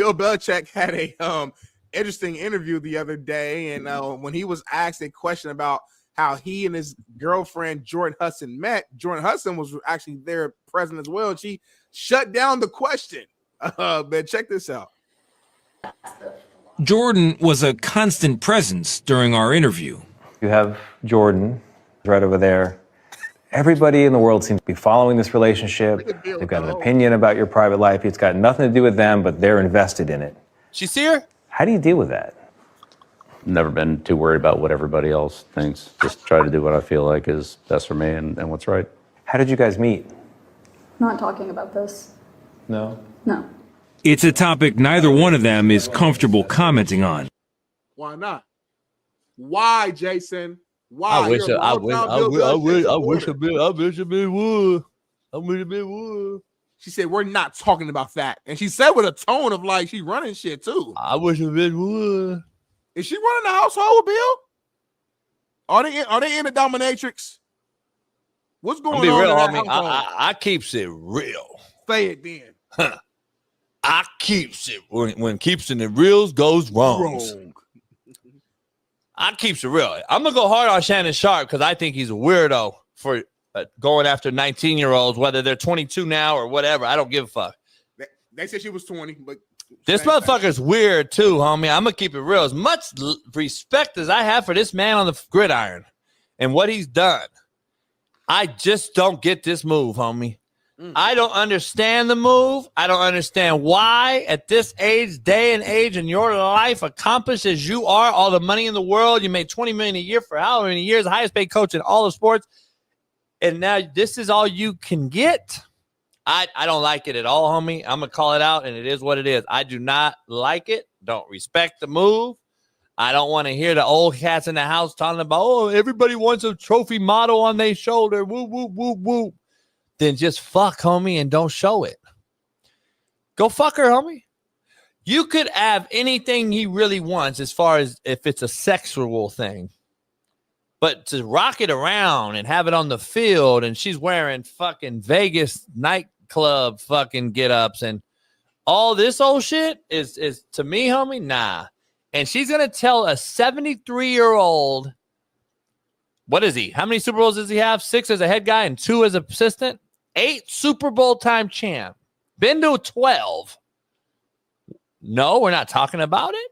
Bill Belichick had a interesting interview the other day, and when he was asked a question about how he and his girlfriend Jordan Hudson met, Jordan Hudson was actually there present as well, and she shut down the question. But check this out. Jordan was a constant presence during our interview. You have Jordan right over there. Everybody in the world seems to be following this relationship. They've got an opinion about your private life. It's got nothing to do with them, but they're invested in it. She see her? How do you deal with that? Never been too worried about what everybody else thinks. Just try to do what I feel like is best for me and what's right. How did you guys meet? Not talking about this. No? No. It's a topic neither one of them is comfortable commenting on. Why not? Why, Jason? Why? I wish I wish a bit would. She said, we're not talking about that. And she said with a tone of like she running shit too. I wish a bit would. Is she running the household, Bill? Are they in the dominatrix? What's going on? Be real, in homie. that I keeps it real. Say it then. Huh. I keeps it when keeps it real goes wrong. I keeps it real. I'm gonna go hard on Shannon Sharp because I think he's a weirdo for going after 19-year-olds, whether they're 22 now or whatever. I don't give a fuck. They said she was 20, but this motherfucker's weird too, homie. I'm gonna keep it real. As much respect as I have for this man on the gridiron and what he's done, I just don't get this move, homie. I don't understand the move. I don't understand why at this day and age in your life, accomplished as you are, all the money in the world, you made $20 million a year for how many years, the highest paid coach in all of sports, and now this is all you can get. I don't like it at all, homie. I'm going to call it out, and it is what it is. I do not like it. Don't respect the move. I don't want to hear the old cats in the house talking about, oh, everybody wants a trophy model on their shoulder. Woo, woo, woo, woo. Then just fuck, homie, and don't show it. Go fuck her, homie. You could have anything he really wants as far as if it's a sexual thing. But to rock it around and have it on the field and she's wearing fucking Vegas nightclub fucking get-ups and all this old shit is to me, homie, nah. And she's going to tell a 73-year-old, what is he? How many Super Bowls does he have? 6 as a head guy and 2 as an assistant? 8 Super Bowl time champ. Been to 12. No, we're not talking about it.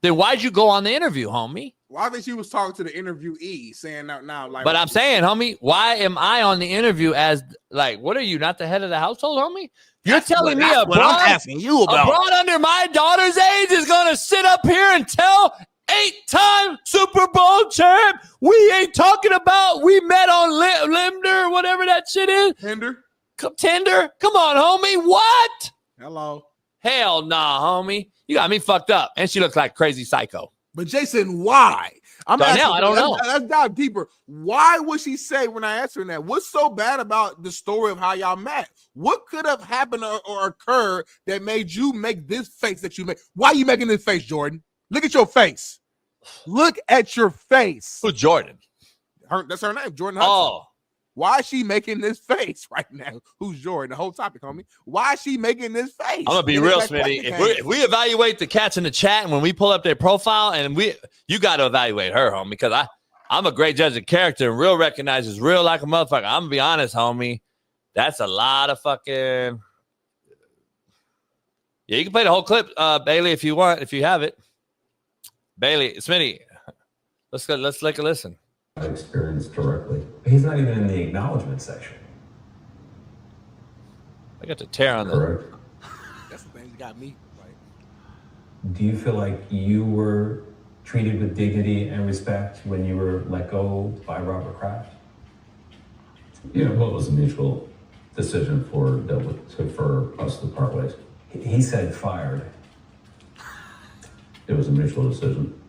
Then why'd you go on the interview, homie? Well, I think she was talking to the interviewee, saying now like. But I'm saying, homie, why am I on the interview as like? What are you, not the head of the household, homie? You're telling me a broad, I'm asking you about. A broad under my daughter's age is gonna sit up here and tell 8-time Super Bowl champ we ain't talking about. We met on Limder, whatever that shit is. Tinder. Come on, homie. What? Hello. Hell nah, homie. You got me fucked up. And she looks like crazy psycho. But Jason, why? Darnell, I don't know. Let's dive deeper. Why would she say when I asked her that? What's so bad about the story of how y'all met? What could have happened or occurred that made you make this face that you made? Why are you making this face, Jordan? Look at your face. Look at your face. Who's Jordan? That's her name, Jordan Hudson. Oh. Why is she making this face right now? Who's Jordan? The whole topic, homie. Why is she making this face? I'm gonna be real, Smitty. If we evaluate the cats in the chat and when we pull up their profile, and you got to evaluate her, homie, because I'm a great judge of character and real recognizes real like a motherfucker. I'm gonna be honest, homie. That's a lot of fucking. Yeah, you can play the whole clip, Bailey, if you want, if you have it. Bailey, Smitty, let's take a listen. I've experienced directly. He's not even in the acknowledgement section. I got to tear on Correct. That's the thing that got me. Right. Do you feel like you were treated with dignity and respect when you were let go by Robert Kraft? Yeah, well, it was a mutual decision for us to part ways. He said fired. It was a mutual decision.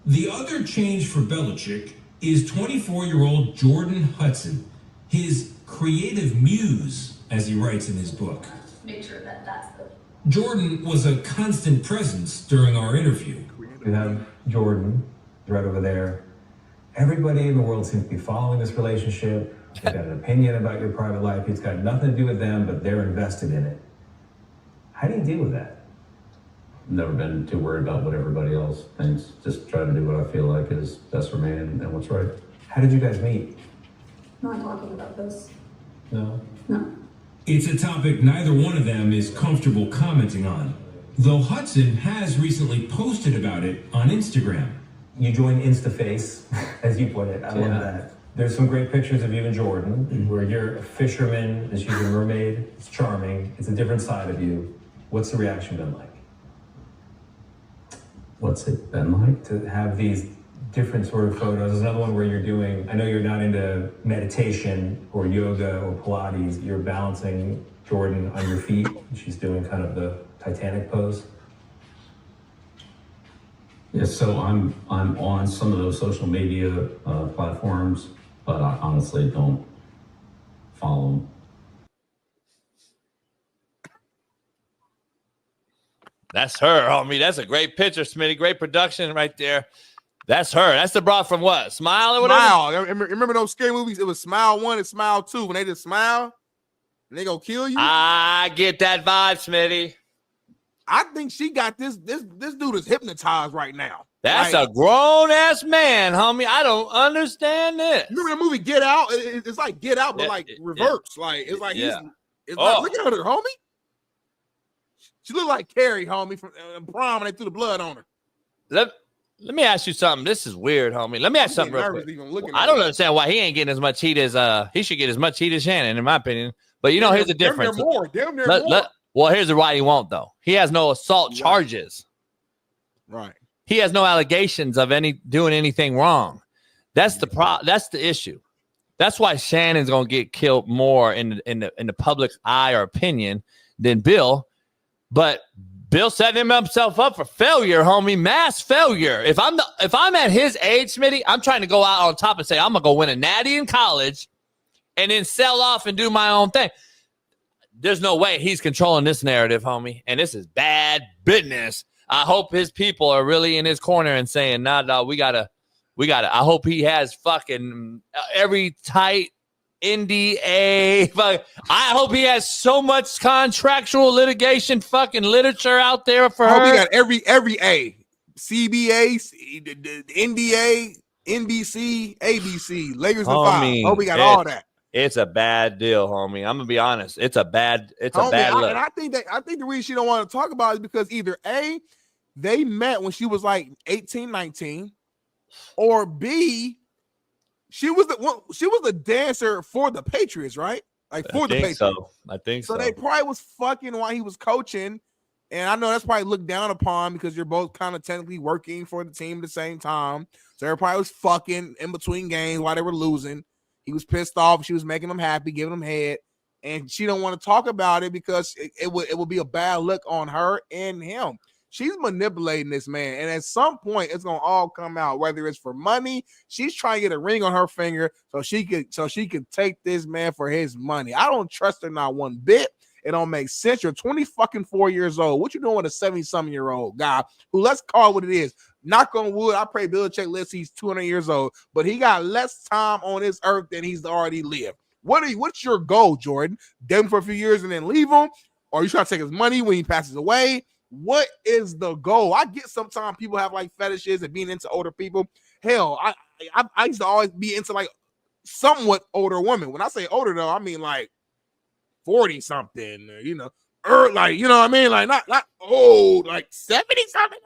The other change for Belichick is 24-year-old Jordan Hudson, his creative muse, as he writes in his book. Make sure that that's the... Jordan was a constant presence during our interview. You have Jordan right over there. Everybody in the world seems to be following this relationship. They've got an opinion about your private life. It's got nothing to do with them, but they're invested in it. How do you deal with that? Never been too worried about what everybody else thinks. Just try to do what I feel like is best for me and what's right. How did you guys meet? Not talking about this. No. No. It's a topic neither one of them is comfortable commenting on, though Hudson has recently posted about it on Instagram. You joined InstaFace, as you put it. I love that. There's some great pictures of you and Jordan, where you're a fisherman and she's a mermaid. It's charming. It's a different side of you. What's the reaction been like? What's it been like? To have these different sort of photos. There's another one where you're doing, I know you're not into meditation or yoga or Pilates. You're balancing Jordan on your feet. She's doing kind of the Titanic pose. Yeah, so I'm on some of those social media platforms, but I honestly don't follow them. That's her, homie. That's a great picture, Smitty. Great production right there. That's her. That's the broad from what? Smile or whatever? Smile. Remember those scary movies? It was Smile 1 and Smile 2. When they just smile, and they gonna kill you. I get that vibe, Smitty. I think she got this dude is hypnotized right now. That's like, a grown-ass man, homie. I don't understand this. Remember the movie Get Out? It's like Get Out, but like reverse. Like it's like it's like, look at her, homie. She look like Carrie, homie, from prom when they threw the blood on her. Let me ask you something. This is weird, homie. Let me ask you something real quick. I don't understand why he ain't getting as much heat as he should get as much heat as Shannon, in my opinion. But you know, here's the difference. Damn near more. Well, here's the why he won't though. He has no assault charges. Right. He has no allegations of doing anything wrong. That's that's the issue. That's why Shannon's gonna get killed more in the public eye or opinion than Bill. But Bill setting himself up for failure, homie, mass failure. If I'm at his age, Smitty, I'm trying to go out on top and say I'm gonna go win a natty in college, and then sell off and do my own thing. There's no way he's controlling this narrative, homie, and this is bad business. I hope his people are really in his corner and saying, nah, we gotta. I hope he has fucking every tight NDA. I hope he has so much contractual litigation fucking literature out there for her. I hope he got every A. CBA, NDA, NBC, ABC, Lakers and 5. I hope we got all that. It's a bad deal, homie. I'm gonna be honest. It's a bad look. And I think the reason she don't want to talk about it is because either A, they met when she was like 18, 19, or B, she was the dancer for the Patriots, right? Like for the Patriots. So. I think so. So they probably was fucking while he was coaching. And I know that's probably looked down upon because you're both kind of technically working for the team at the same time. So everybody was fucking in between games while they were losing. He was pissed off. She was making him happy, giving him head. And she don't want to talk about it because it would be a bad look on her and him. She's manipulating this man. And at some point, it's going to all come out, whether it's for money. She's trying to get a ring on her finger so she could take this man for his money. I don't trust her not one bit. It don't make sense. You're 24 years old. What you doing with a 70-something-year-old guy who, let's call it what it is, knock on wood, I pray Belichick lives, he's 200 years old, but he got less time on this earth than he's already lived. What's your goal, Jordan? Date him for a few years and then leave him? Or are you trying to take his money when he passes away? What is the goal? I get sometimes people have like fetishes and being into older people. Hell, I used to always be into like somewhat older women. When I say older though, I mean like 40 something, you know, or like, you know what I mean? Like not old, like 70 something.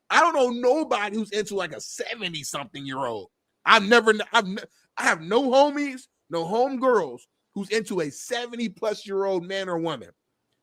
I don't know nobody who's into like a 70 something year old. I have no homies, no homegirls who's into a 70 plus year old man or woman.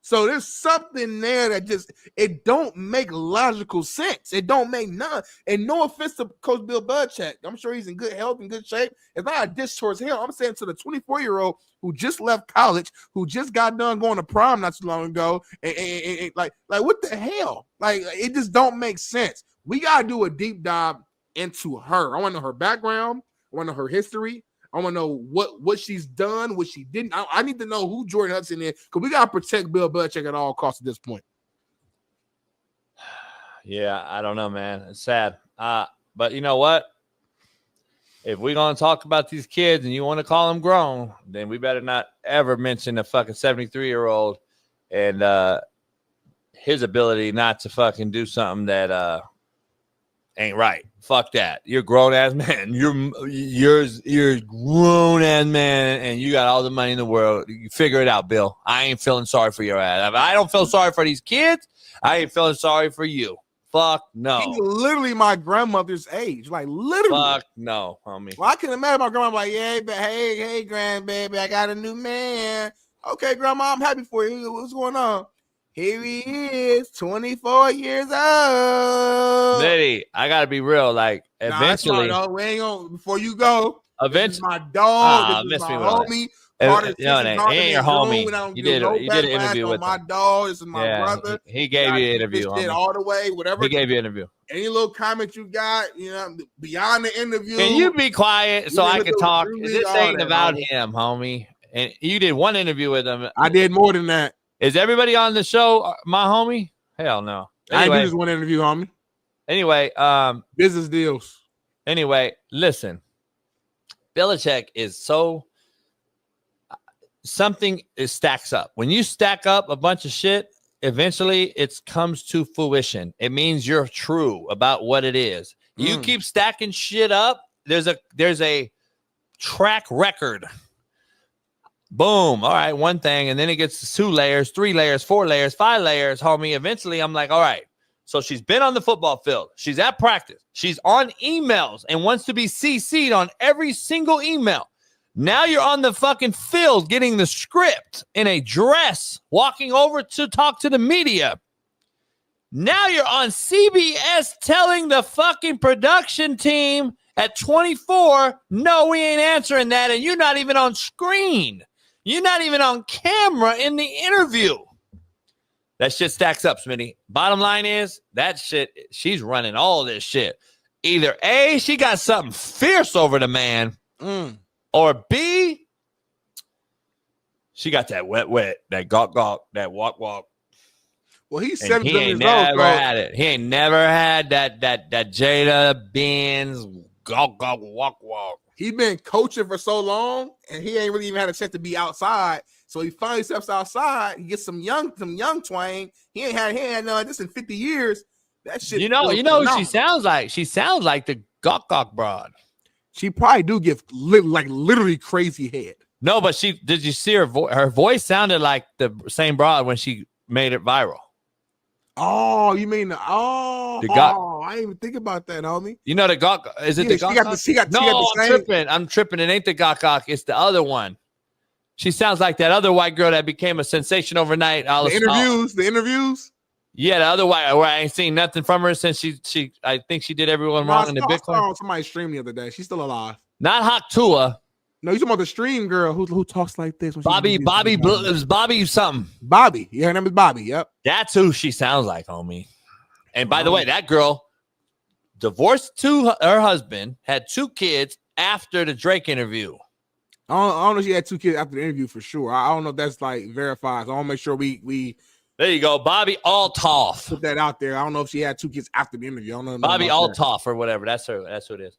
So there's something there that it don't make logical sense. It don't make none. And no offense to Coach Bill Belichick. I'm sure he's in good health and good shape. It's not a diss towards him. I'm saying to the 24-year-old who just left college, who just got done going to prom not too long ago, and like what the hell? Like it just don't make sense. We gotta do a deep dive into her. I want to know her background. I want to know her history. I want to know what she's done, what she didn't. I need to know who Jordan Hudson is because we got to protect Bill Belichick at all costs at this point. Yeah, I don't know, man. It's sad. But you know what? If we're going to talk about these kids and you want to call them grown, then we better not ever mention a fucking 73-year-old. And his ability not to fucking do something that ain't right. Fuck that. You're a grown ass man. You're a grown ass man, and you got all the money in the world. You figure it out, Bill. I ain't feeling sorry for your ass. If I don't feel sorry for these kids, I ain't feeling sorry for you. Fuck no. He's literally my grandmother's age. Like literally. Fuck no, homie. Well, I can imagine my grandma like, yeah, but hey, grandbaby, I got a new man. Okay, grandma, I'm happy for you. What's going on? Here he is, 24 years old. Lady, I gotta be real. Like eventually, we ain't gonna. Before you go, eventually, this is my dog. This is my homie. He ain't your homie. You did an interview with my dog. This is my brother. He gave you an interview. All the way, whatever. He gave you an interview. Any little comment you got, beyond the interview. Can you be quiet so I can talk? This ain't about him, homie. And you did one interview with him. I did more than that. Is everybody on the show my homie? Hell no. Anyway, I did just one interview, homie. Anyway, business deals. Anyway, listen. Belichick is so something stacks up. When you stack up a bunch of shit, eventually it comes to fruition. It means you're true about what it is. You keep stacking shit up. There's a track record. Boom. All right, one thing. And then it gets to 2 layers, 3 layers, 4 layers, 5 layers, homie. Eventually, I'm like, all right. So she's been on the football field. She's at practice. She's on emails and wants to be CC'd on every single email. Now you're on the fucking field getting the script in a dress, walking over to talk to the media. Now you're on CBS telling the fucking production team at 24, no, we ain't answering that. And you're not even on screen. You're not even on camera in the interview. That shit stacks up, Smitty. Bottom line is that shit, she's running all this shit. Either A, she got something fierce over the man, or B, she got that wet, that gawk, that walk. Well, he's and 7 he years ain't old. Never had it. He ain't never had that Jada Beans gawk, walk. He been coaching for so long, and he ain't really even had a chance to be outside. So he finally steps outside. He gets some young twang. He ain't had none of this in 50 years. That shit. You know who she sounds like? She sounds like the gawk broad. She probably do give literally crazy head. No, but did you see her her voice sounded like the same broad when she made it viral. Oh, you mean I didn't even think about that, homie. You know the gawk? Is it the gawk? She got the same. I'm tripping. It ain't the gawk. It's the other one. She sounds like that other white girl that became a sensation overnight. The interviews. Yeah, the other white where I ain't seen nothing from her since she I think she did everyone wrong in the Bitcoin. Somebody streamed the other day. She's still alive. Not Haktua. No, you're talking about the stream girl who talks like this. Bobby something. Bobby. Yeah, her name is Bobby. Yep. That's who she sounds like, homie. And by the way, that girl divorced to her husband, had 2 kids after the Drake interview. I don't know if she had 2 kids after the interview for sure. I don't know if that's like verified. So I want to make sure we there you go, Bobby Altoff. Put that out there. I don't know if she had 2 kids after the interview. I don't know. Bobby Altoff or whatever. That's her. That's who it is.